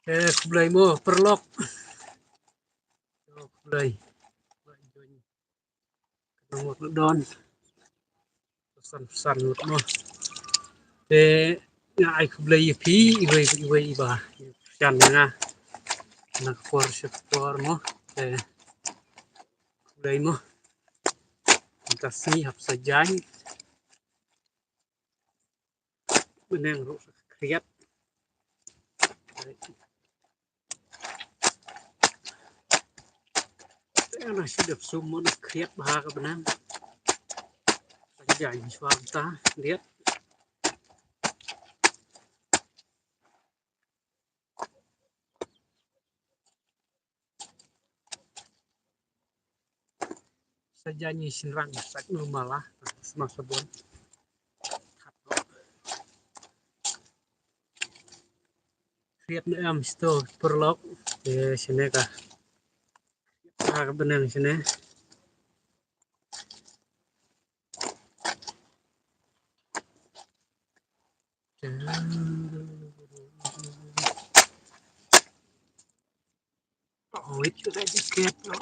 Kulay mo, perlok. Kulay. Kedungok don. Pesan-pesan mo. Ai kulay pi, iway iba. Yan nga. Nagkuar mo. Kulay mo. Kasih hapsa jan. Benang kriat. Nó sẽ được zoom nó kriat ba ka benang. Jan swasta lihat. Sajanya sinrang sak malah semasa bon. Kriat na am sto perlok. Sini ka. Ka benang sini. Oh, itu dah jaket lo.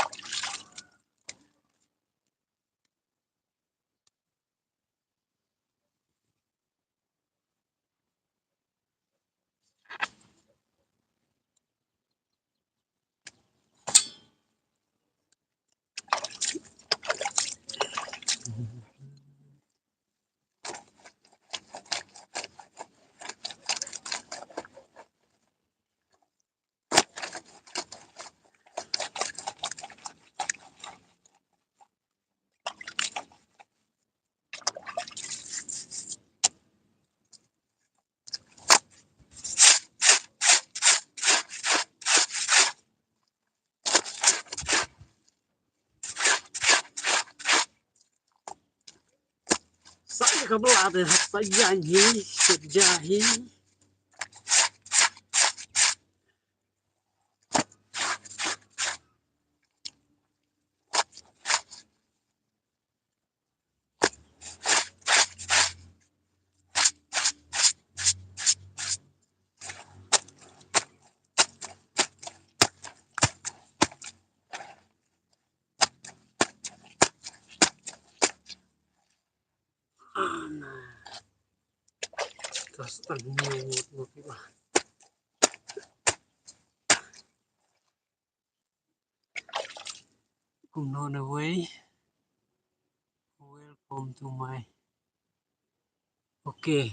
Saya kebelah deh sajanyi sejahi. Terus termut lah. Come on away. Welcome to my. Okay.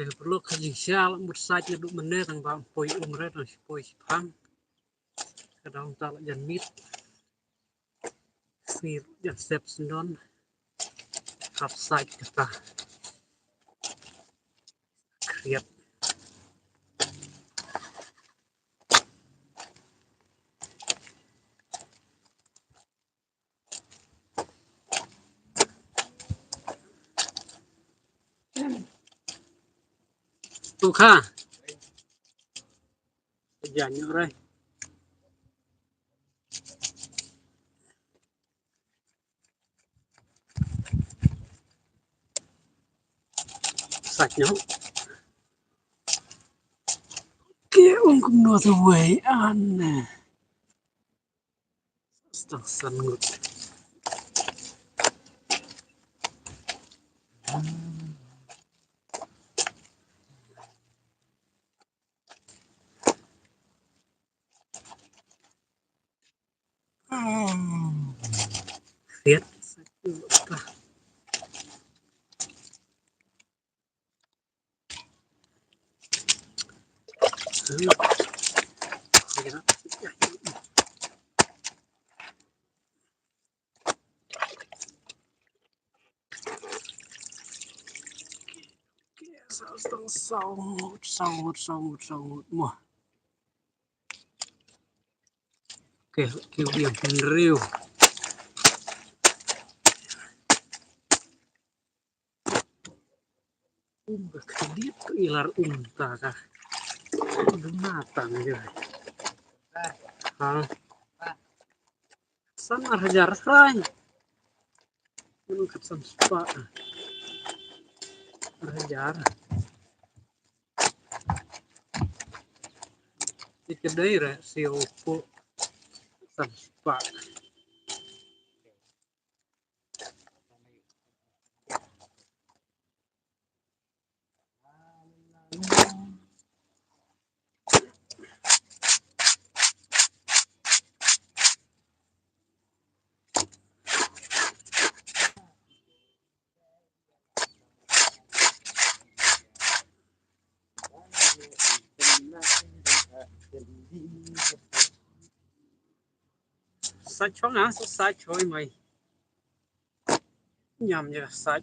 Perlu kaji sial bersajnya duk meneh tang bang poi umret nang poi pang kadang tak jan mit fir jan sep sendon kap saj kita kriat tu kha jan rồi sạch nhá kia ông cũng nói thôi vậy ăn nè sân ngực khiết Sawut mah. Oke, kêu điểm rêu. Kedip ilar unta kah. Binatang aja. Hah? San hajar rai. Menung kapsan spa. Hajar. Di kedai ra si opo san spa. Sách chóng á, sách thôi mày. Nhầm như sách.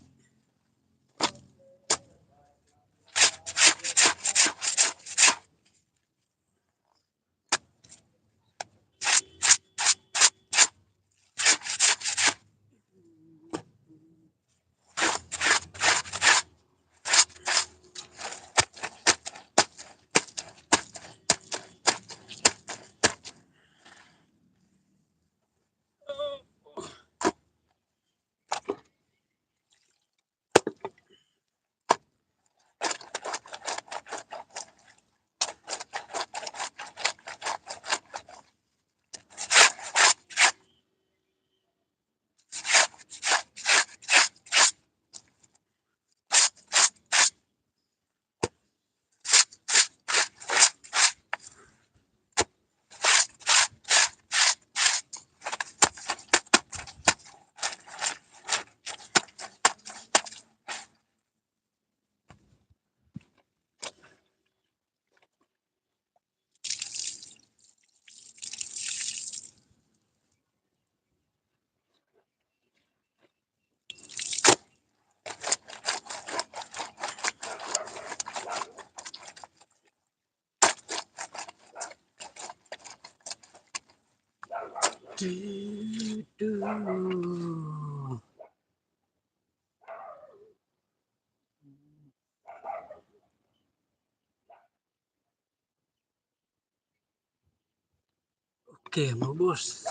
Oke, mau bos.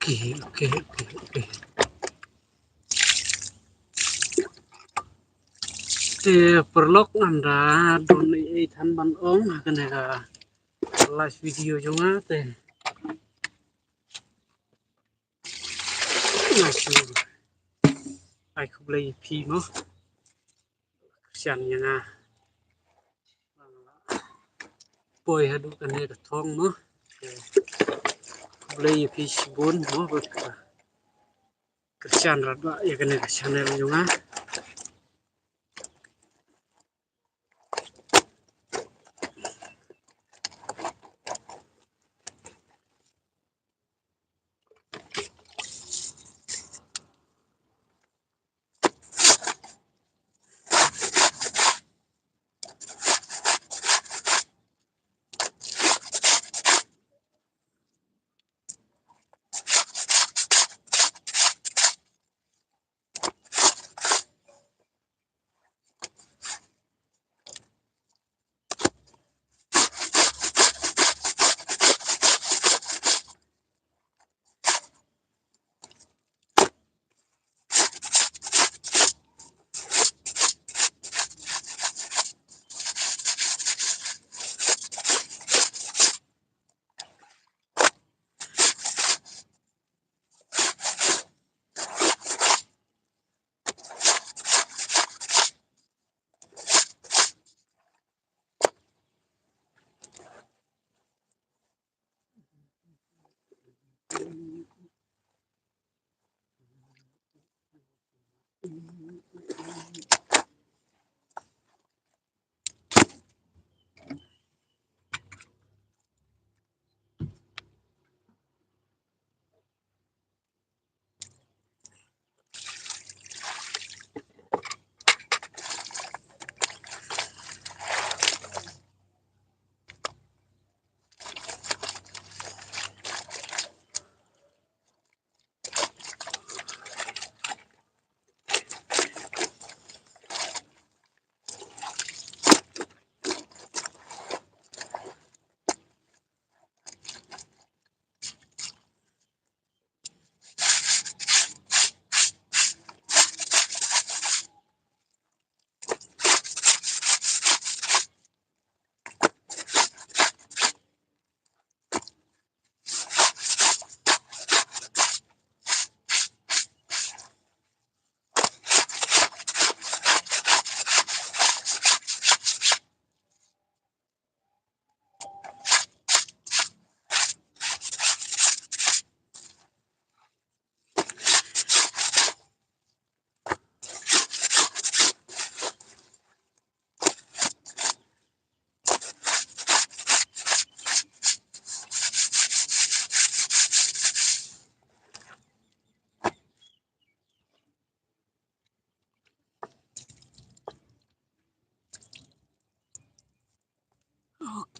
Oke. Perlok anda doni itan ban om kena live video juga teh. Nasu. Ai ku beli pi mo. Sian nga. Poi hadu kena ke thong mo. Beli pi sibun mo buat kesian rada ya kena ke channel juga.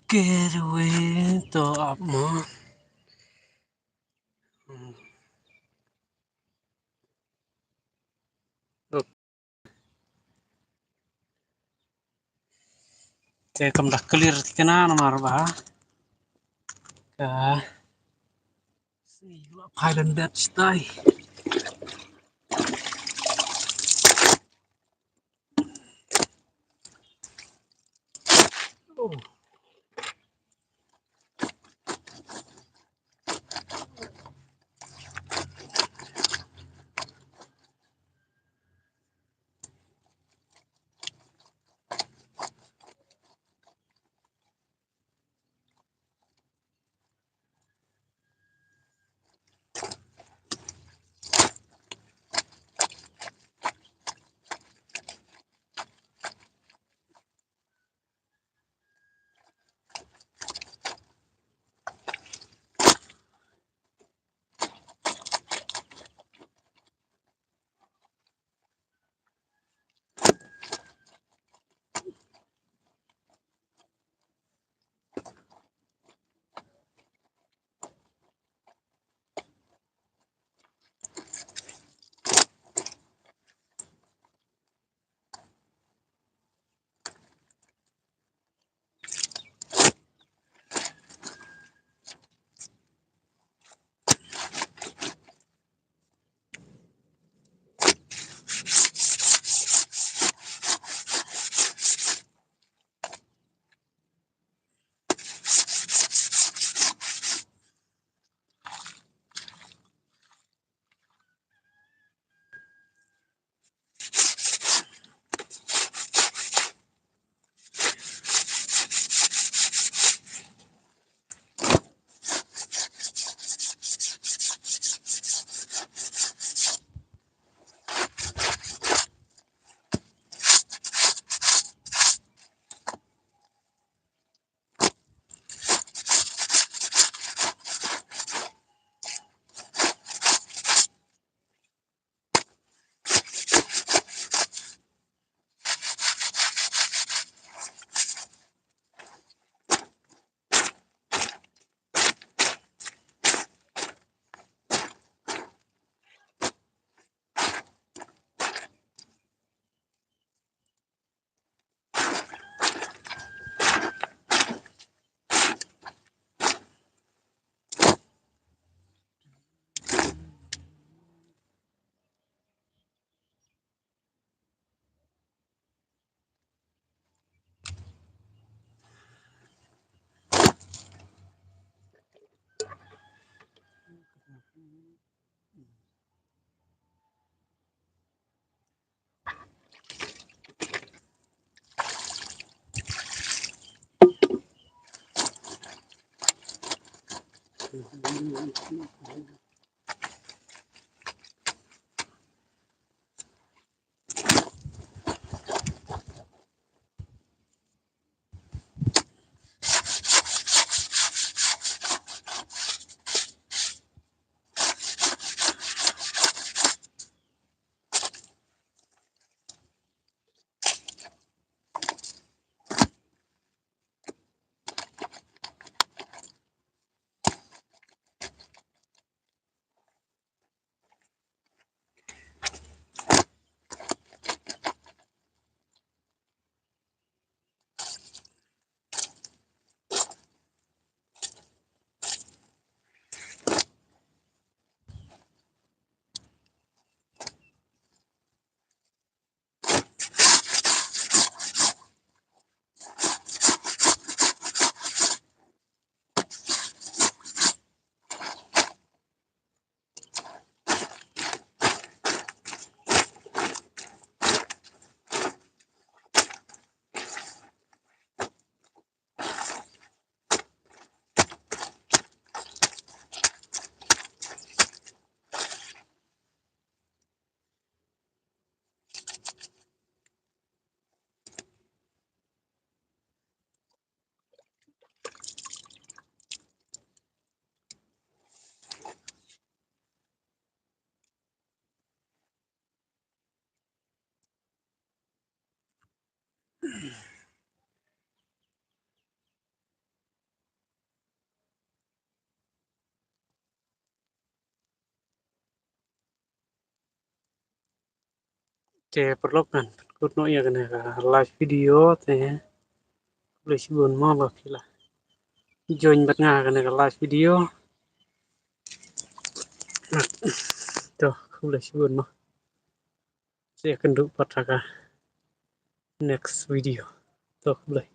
Get away to up more. Oke, kamu dah clear kena nomor bah. Kah, hide that stay. Oh. perlokan kut no ya kan live video teh boleh sibun mau lah kila join bat nga kan live video tuh boleh sibun mau saya akan duk pataka next video tuh boleh